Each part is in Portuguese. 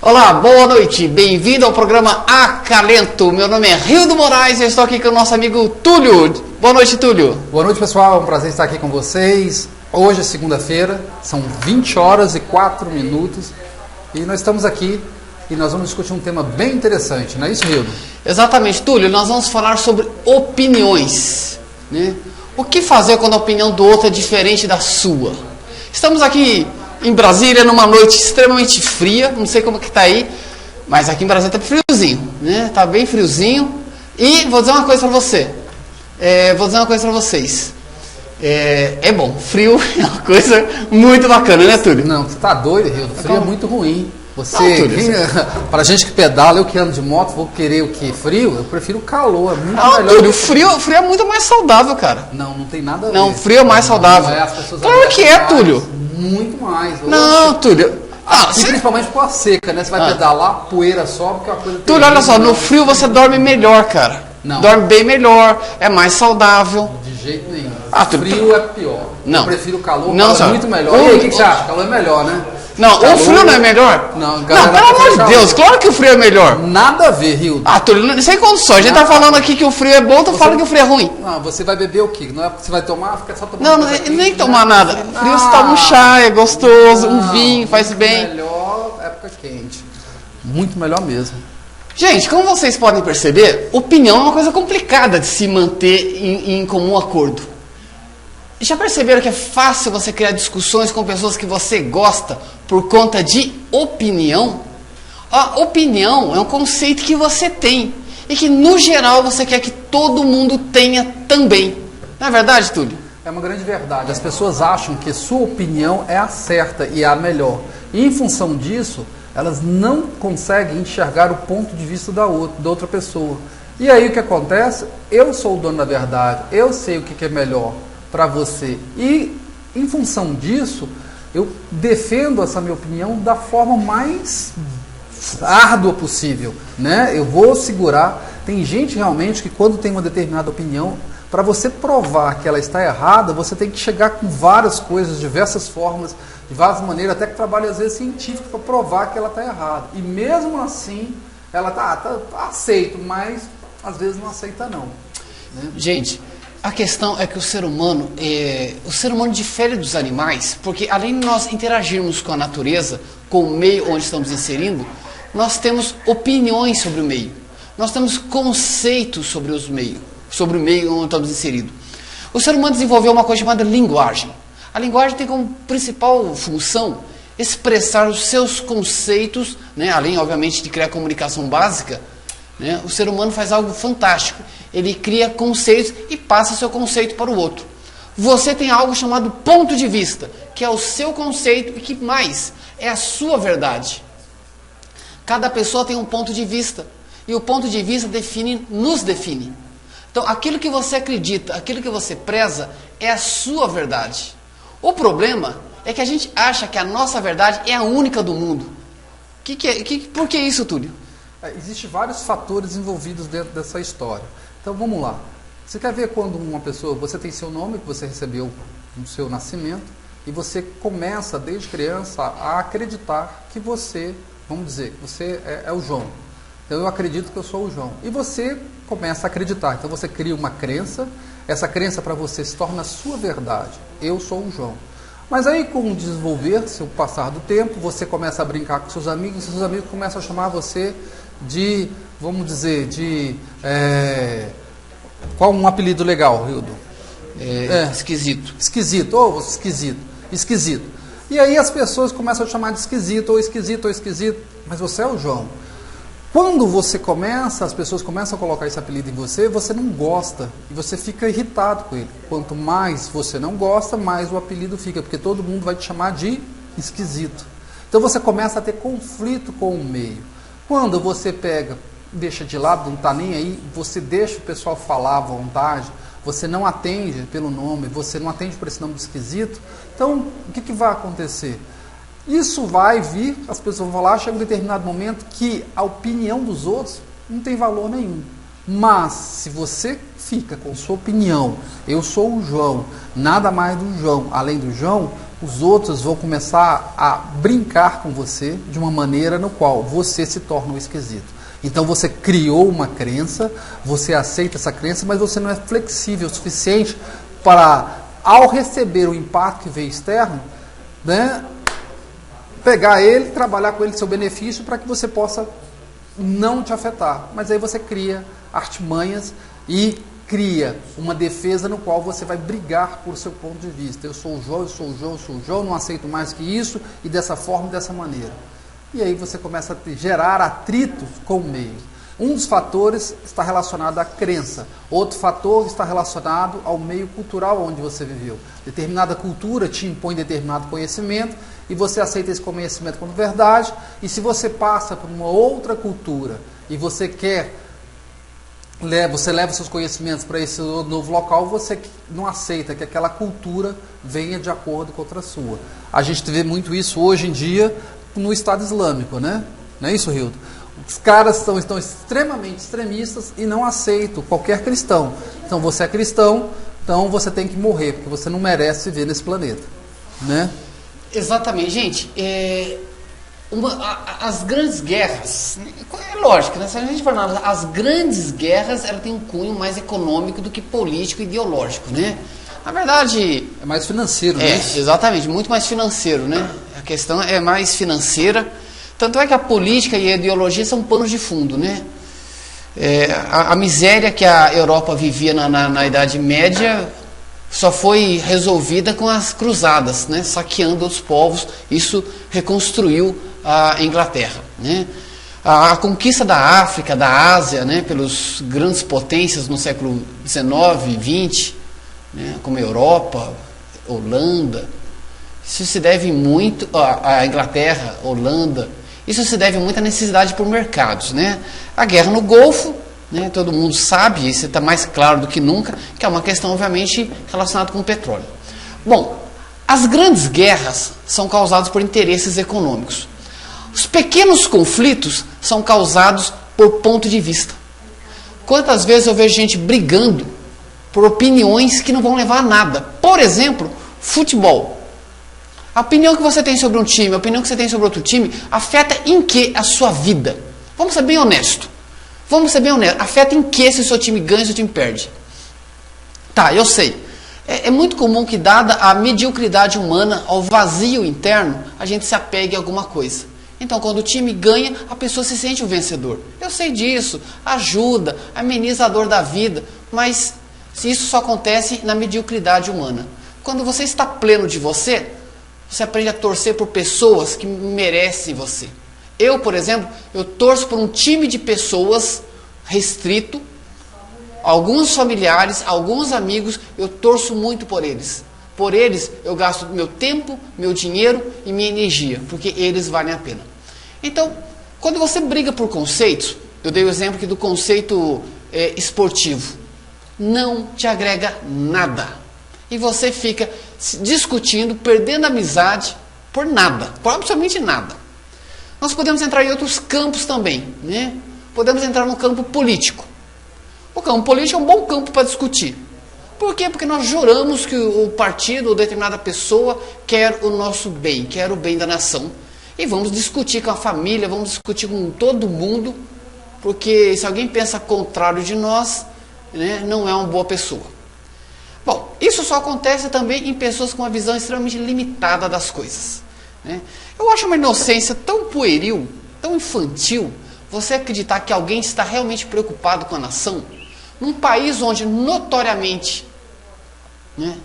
Olá, boa noite, bem-vindo ao programa Acalento. Meu nome é Rildo Moraes e eu estou aqui com o nosso amigo Túlio. Boa noite, Túlio. Boa noite, pessoal, é um prazer estar aqui com vocês. Hoje é segunda-feira, são 20 horas e 4 minutos e nós estamos aqui e nós vamos discutir um tema bem interessante, não é isso, Rildo? Exatamente, Túlio, nós vamos falar sobre opiniões, né? O que fazer quando a opinião do outro é diferente da sua? Estamos aqui em Brasília, numa noite extremamente fria, não sei como que tá aí, mas aqui em Brasília tá friozinho, né? Tá bem friozinho. E vou dizer uma coisa para você. É bom, frio é uma coisa muito bacana, né, Túlio? Não, você tá doido, Rildo? Frio é muito ruim. Você, Túlio, pra gente que pedala, eu que ando de moto, vou querer o que? Frio? Eu prefiro o calor, é muito melhor. Túlio, frio é muito mais saudável, cara. Não tem nada a ver. Não, frio é mais saudável. Não é, as pessoas claro que é, mais, Túlio. Muito mais. Não, Túlio. E principalmente por a seca, né? Você vai pedalar, poeira sobe, que é uma coisa... Túlio, olha só, no frio você dorme melhor, cara. Não. Dorme bem melhor, é mais saudável. De jeito nenhum. Túlio, Frio é pior. Não. Eu prefiro o calor, Não, calor é muito melhor. E aí, o que você acha? O calor é melhor, né? Não, calor... o frio não é melhor? Não, pelo amor de Deus, claro que o frio é melhor. Nada a ver, Rildo. Túlio, sem condições. A gente tá falando aqui que o frio é bom, tu fala que o frio é ruim. Não, você vai beber o quê? Não é porque você vai tomar, fica só tomando. Não, nem tomar nada. Frio você toma um chá, é gostoso, um vinho, faz bem. Melhor época quente. Muito melhor mesmo. Gente, como vocês podem perceber, opinião é uma coisa complicada de se manter em comum acordo. Já perceberam que é fácil você criar discussões com pessoas que você gosta por conta de opinião? A opinião é um conceito que você tem e que, no geral, você quer que todo mundo tenha também. Não é verdade, Túlio? É uma grande verdade. As pessoas acham que sua opinião é a certa e a melhor. E, em função disso, elas não conseguem enxergar o ponto de vista da outra pessoa. E aí o que acontece? Eu sou o dono da verdade, eu sei o que é melhor para você. E, em função disso, eu defendo essa minha opinião da forma mais árdua possível, né? Eu vou segurar. Tem gente realmente que quando tem uma determinada opinião, para você provar que ela está errada, você tem que chegar com várias coisas, diversas formas, de várias maneiras, até que trabalho às vezes científico para provar que ela está errada. E mesmo assim, ela tá aceito, mas às vezes não aceita não. Né? Gente, a questão é que o ser humano difere dos animais, porque além de nós interagirmos com a natureza, com o meio onde estamos inserindo, nós temos opiniões sobre o meio. Nós temos conceitos sobre o meio onde estamos inseridos. O ser humano desenvolveu uma coisa chamada linguagem. A linguagem tem como principal função expressar os seus conceitos, né, além, obviamente, de criar comunicação básica. Né, o ser humano faz algo fantástico. Ele cria conceitos e passa seu conceito para o outro. Você tem algo chamado ponto de vista, que é o seu conceito e que mais é a sua verdade. Cada pessoa tem um ponto de vista e o ponto de vista nos define. Então, aquilo que você acredita, aquilo que você preza é a sua verdade. O problema é que a gente acha que a nossa verdade é a única do mundo. Por que isso, Túlio? Existem vários fatores envolvidos dentro dessa história. Então vamos lá. Você quer ver quando uma pessoa, você tem seu nome que você recebeu no seu nascimento e você começa desde criança a acreditar que você, vamos dizer, você é o João. Então eu acredito que eu sou o João. E você começa a acreditar. Então você cria uma crença, essa crença para você se torna a sua verdade. Eu sou o João. Mas aí com o desenvolver-se, o passar do tempo, você começa a brincar com seus amigos e seus amigos começam a chamar você de, vamos dizer, qual um apelido legal, Rildo? Esquisito. Esquisito. E aí as pessoas começam a chamar de esquisito, ou esquisito, mas você é o João. Quando você as pessoas começam a colocar esse apelido em você, você não gosta, e você fica irritado com ele. Quanto mais você não gosta, mais o apelido fica, porque todo mundo vai te chamar de esquisito. Então você começa a ter conflito com o meio. Quando você deixa de lado, não está nem aí, você deixa o pessoal falar à vontade, você não atende pelo nome, você não atende por esse nome esquisito, então o que vai acontecer? Isso vai vir, as pessoas vão falar, chega um determinado momento que a opinião dos outros não tem valor nenhum. Mas, se você fica com sua opinião, eu sou o João, nada mais do João, além do João, os outros vão começar a brincar com você de uma maneira no qual você se torna um esquisito. Então você criou uma crença, você aceita essa crença, mas você não é flexível o suficiente para, ao receber o impacto que veio externo, né, pegar ele, trabalhar com ele seu benefício para que você possa não te afetar. Mas aí você cria artimanhas e cria uma defesa no qual você vai brigar por seu ponto de vista. Eu sou o João, eu sou o João, eu sou o João, não aceito mais que isso, e dessa forma e dessa maneira. E aí você começa a gerar atritos com o meio. Um dos fatores está relacionado à crença. Outro fator está relacionado ao meio cultural onde você viveu. Determinada cultura te impõe determinado conhecimento e você aceita esse conhecimento como verdade. E se você passa por uma outra cultura e você leva seus conhecimentos para esse novo local, você não aceita que aquela cultura venha de acordo com outra sua. A gente vê muito isso hoje em dia no Estado Islâmico, né? Não é isso, Hildo? Os caras estão extremamente extremistas e não aceitam qualquer cristão. Então você é cristão, então você tem que morrer, porque você não merece viver nesse planeta, né? Exatamente, gente. As grandes guerras, é lógico, né? Se a gente for analisar, as grandes guerras, ela tem um cunho mais econômico do que político e ideológico, né? Na verdade... É mais financeiro, né? Exatamente, muito mais financeiro, né? A questão é mais financeira. Tanto é que a política e a ideologia são panos de fundo, né? A miséria que a Europa vivia na Idade Média só foi resolvida com as cruzadas, né? Saqueando outros povos. Isso reconstruiu a Inglaterra, né? A conquista da África, da Ásia, né? Pelos grandes potências no século XIX e XX, né? Como a Europa, Holanda. Isso se deve muito à Inglaterra, Holanda. Isso se deve muito à necessidade por mercados, né? A guerra no Golfo, né? Todo mundo sabe, isso está mais claro do que nunca, que é uma questão, obviamente, relacionada com o petróleo. Bom, as grandes guerras são causadas por interesses econômicos. Os pequenos conflitos são causados por ponto de vista. Quantas vezes eu vejo gente brigando por opiniões que não vão levar a nada? Por exemplo, futebol. A opinião que você tem sobre um time, a opinião que você tem sobre outro time, afeta em que a sua vida? Vamos ser bem honestos. Afeta em que se o seu time ganha ou se o seu time perde? Tá, eu sei. É muito comum que, dada a mediocridade humana, ao vazio interno, a gente se apegue a alguma coisa. Então, quando o time ganha, a pessoa se sente o vencedor. Eu sei disso, ajuda, ameniza a dor da vida, mas isso só acontece na mediocridade humana. Quando você está pleno de você aprende a torcer por pessoas que merecem você. Eu, por exemplo, eu torço por um time de pessoas restrito, alguns familiares, alguns amigos, eu torço muito por eles. Por eles eu gasto meu tempo, meu dinheiro e minha energia, porque eles valem a pena. Então, quando você briga por conceitos, eu dei o exemplo aqui do conceito esportivo, não te agrega nada. E você fica discutindo, perdendo amizade por nada, por absolutamente nada. Nós podemos entrar em outros campos também, né? Podemos entrar no campo político. O campo político é um bom campo para discutir. Por quê? Porque nós juramos que o partido ou determinada pessoa quer o nosso bem, quer o bem da nação. E vamos discutir com a família, vamos discutir com todo mundo, porque se alguém pensa contrário de nós, né, não é uma boa pessoa. Bom, isso só acontece também em pessoas com uma visão extremamente limitada das coisas, né? Eu acho uma inocência tão pueril, tão infantil, você acreditar que alguém está realmente preocupado com a nação, num país onde notoriamente, né,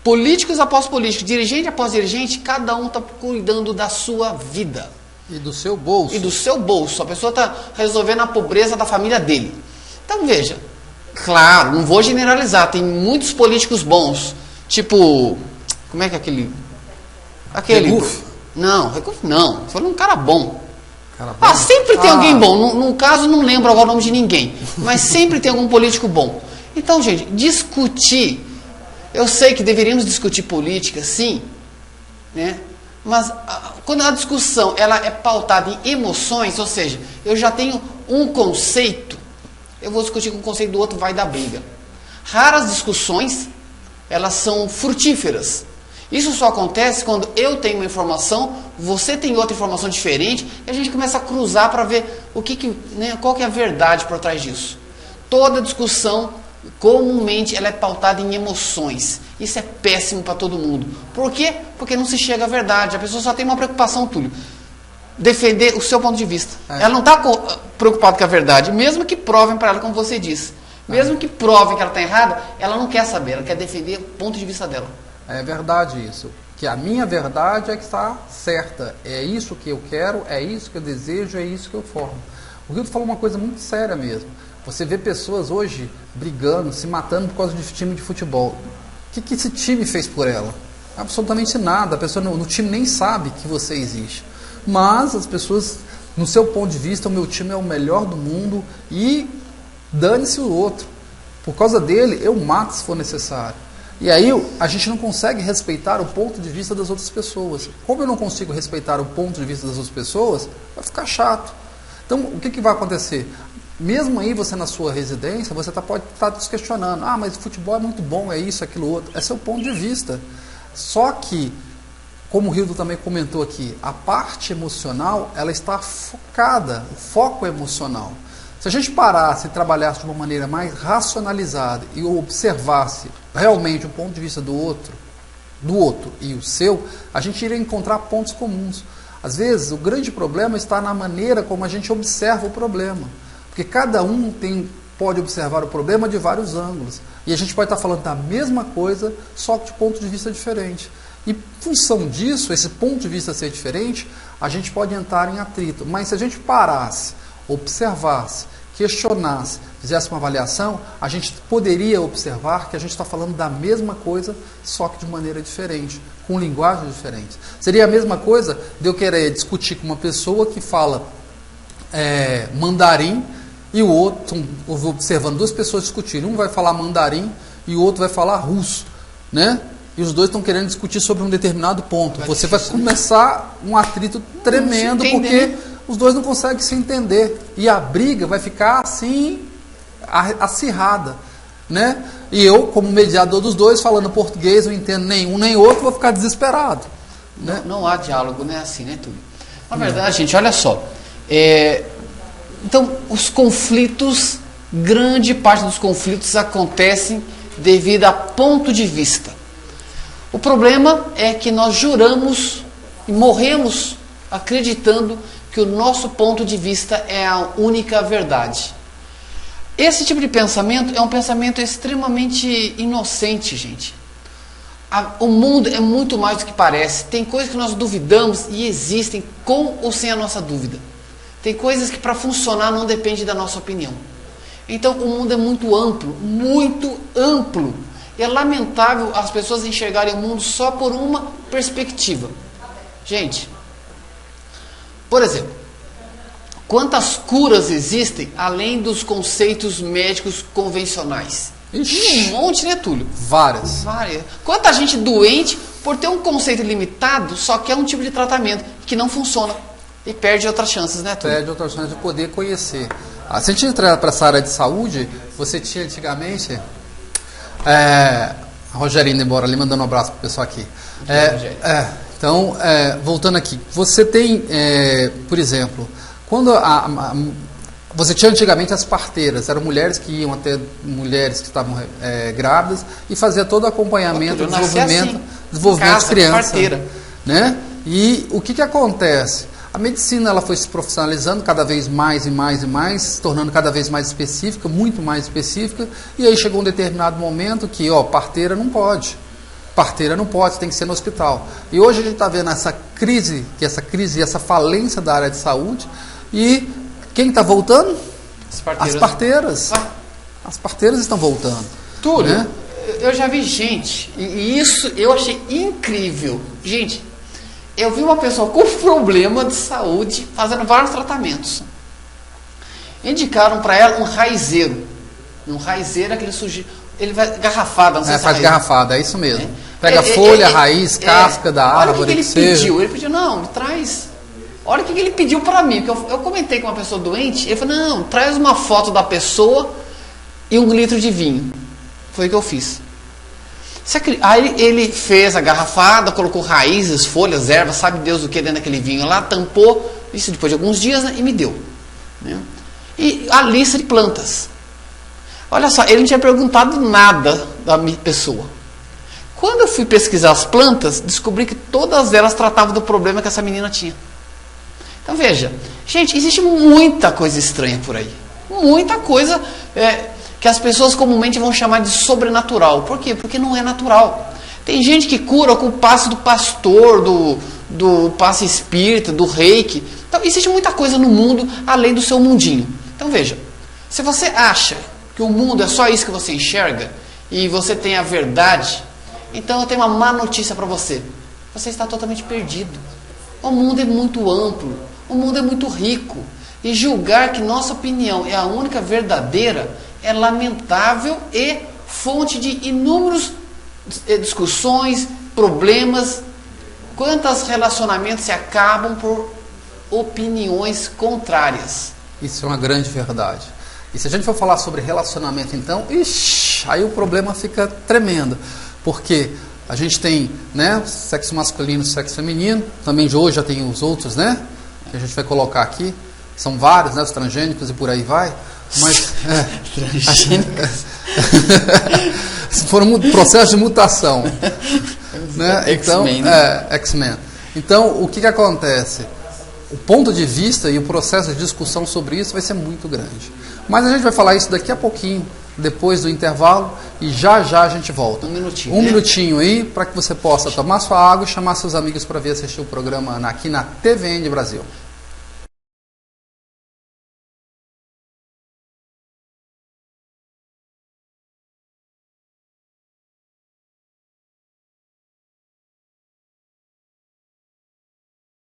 políticos após políticos, dirigente após dirigente, cada um está cuidando da sua vida. E do seu bolso. E do seu bolso. A pessoa está resolvendo a pobreza da família dele. Então veja, claro, não vou generalizar, tem muitos políticos bons, tipo, como é que é aquele... Regufe? Não, Regufe não, tô falando um cara bom. Cara bom? Sempre tem alguém bom, no caso não lembro agora o nome de ninguém, mas sempre tem algum político bom. Então, gente, discutir, eu sei que deveríamos discutir política, sim, né? Mas quando a discussão ela é pautada em emoções, ou seja, eu já tenho um conceito, eu vou discutir com o conceito do outro, vai dar briga. Raras discussões, elas são frutíferas. Isso só acontece quando eu tenho uma informação, você tem outra informação diferente, e a gente começa a cruzar para ver qual que é a verdade por trás disso. Toda discussão, comumente, ela é pautada em emoções. Isso é péssimo para todo mundo. Por quê? Porque não se chega à verdade. A pessoa só tem uma preocupação, Túlio: defender o seu ponto de vista. Ela não está preocupada com a verdade, mesmo que provem para ela, como você disse. Mesmo que provem que ela está errada, ela não quer saber, ela quer defender o ponto de vista dela. É verdade isso. Que a minha verdade é que está certa. É isso que eu quero, é isso que eu desejo, é isso que eu formo. O Hilton falou uma coisa muito séria mesmo. Você vê pessoas hoje brigando, se matando por causa de time de futebol. O que esse time fez por ela? Absolutamente nada. A pessoa no time nem sabe que você existe. Mas as pessoas, no seu ponto de vista, o meu time é o melhor do mundo e dane-se o outro. Por causa dele, eu mato se for necessário. E aí a gente não consegue respeitar o ponto de vista das outras pessoas. Como eu não consigo respeitar o ponto de vista das outras pessoas, vai ficar chato. Então, o que vai acontecer? Mesmo aí, você na sua residência, você pode estar se questionando. Ah, mas o futebol é muito bom, é isso, aquilo, outro. É seu ponto de vista. Só que, como o Hildo também comentou aqui, a parte emocional, ela está focada, o foco é emocional. Se a gente parasse e trabalhasse de uma maneira mais racionalizada e observasse realmente o ponto de vista do outro e o seu, a gente iria encontrar pontos comuns. Às vezes, o grande problema está na maneira como a gente observa o problema. Porque cada um pode observar o problema de vários ângulos. E a gente pode estar falando da mesma coisa, só que de ponto de vista diferente. E, em função disso, esse ponto de vista ser diferente, a gente pode entrar em atrito. Mas se a gente parasse, observasse, questionasse, fizesse uma avaliação, a gente poderia observar que a gente está falando da mesma coisa, só que de maneira diferente, com linguagens diferentes. Seria a mesma coisa de eu querer discutir com uma pessoa que fala mandarim e o outro, observando duas pessoas discutirem, um vai falar mandarim e o outro vai falar russo, né? E os dois estão querendo discutir sobre um determinado ponto. Você vai começar um atrito tremendo, porque os dois não conseguem se entender. E a briga vai ficar assim, acirrada, né? E eu, como mediador dos dois, falando português, não entendo nenhum nem outro, vou ficar desesperado. Né? Não há diálogo, né? Assim, né, Túlio? Na verdade, gente, olha só. Então, os conflitos, grande parte dos conflitos acontecem devido a ponto de vista. O problema é que nós juramos e morremos acreditando que o nosso ponto de vista é a única verdade. Esse tipo de pensamento é um pensamento extremamente inocente, gente. O mundo é muito mais do que parece. Tem coisas que nós duvidamos e existem com ou sem a nossa dúvida. Tem coisas que para funcionar não depende da nossa opinião. Então o mundo é muito amplo, muito amplo. É lamentável as pessoas enxergarem o mundo só por uma perspectiva. Gente, por exemplo, quantas curas existem além dos conceitos médicos convencionais? Ixi, um monte, né, Túlio? Várias. Quanta gente doente por ter um conceito limitado só quer um tipo de tratamento que não funciona e perde outras chances, né, Túlio? Perde outras chances de poder conhecer. Se a gente entrar para essa área de saúde, você tinha antigamente... a Rogério indo embora ali, mandando um abraço para o pessoal aqui. Então, voltando aqui, você tem, por exemplo, quando você tinha antigamente as parteiras, eram mulheres que iam até mulheres que estavam grávidas e fazia todo o acompanhamento, desenvolvimento de criança, né? E o que acontece? A medicina ela foi se profissionalizando cada vez mais e mais e mais, se tornando cada vez mais específica, muito mais específica, e aí chegou um determinado momento que, parteira não pode. Parteira não pode, tem que ser no hospital. E hoje a gente está vendo essa crise, essa falência da área de saúde, e quem está voltando? As parteiras. As parteiras estão voltando. Túlio, né? Eu já vi gente, e isso eu achei incrível. Gente, eu vi uma pessoa com problema de saúde fazendo vários tratamentos. Indicaram para ela um raizeiro. Um raizeiro é aquele sujeito. Ele vai garrafada, não sei se faz garrafada, é isso mesmo. Pega folha, raiz, casca da árvore. Olha o que ele pediu. Ele pediu, não, me traz. Olha o que ele pediu para mim. Porque eu comentei com uma pessoa doente. Ele falou, não, traz uma foto da pessoa e 1 litro de vinho. Foi o que eu fiz. Aí ele fez a garrafada, colocou raízes, folhas, ervas, sabe Deus o que dentro daquele vinho lá, tampou, isso depois de alguns dias, né, e me deu. Né? E a lista de plantas. Olha só, ele não tinha perguntado nada da minha pessoa. Quando eu fui pesquisar as plantas, descobri que todas elas tratavam do problema que essa menina tinha. Então veja, gente, existe muita coisa estranha por aí. Muita coisa que as pessoas comumente vão chamar de sobrenatural. Por quê? Porque não é natural. Tem gente que cura com o passe do pastor, do passe espírita, do reiki. Então existe muita coisa no mundo além do seu mundinho. Então veja, se você acha que o mundo é só isso que você enxerga e você tem a verdade, então eu tenho uma má notícia para você. Você está totalmente perdido. O mundo é muito amplo, o mundo é muito rico. E julgar que nossa opinião é a única verdadeira é lamentável e fonte de inúmeras discussões, problemas. Quantos relacionamentos se acabam por opiniões contrárias? Isso é uma grande verdade. E se a gente for falar sobre relacionamento, então, aí o problema fica tremendo. Porque a gente tem, né, sexo masculino e sexo feminino. Também de hoje já tem os outros, né? Que a gente vai colocar aqui. São vários, né? Os transgênicos e por aí vai. Mas foram um processo de mutação. Né? Então, X-Men. Então, o que acontece? O ponto de vista e o processo de discussão sobre isso vai ser muito grande. Mas a gente vai falar isso daqui a pouquinho, depois do intervalo, e já a gente volta. Um minutinho. Um minutinho aí, para que você possa tomar sua água e chamar seus amigos para vir assistir o programa aqui na TVN Brasil.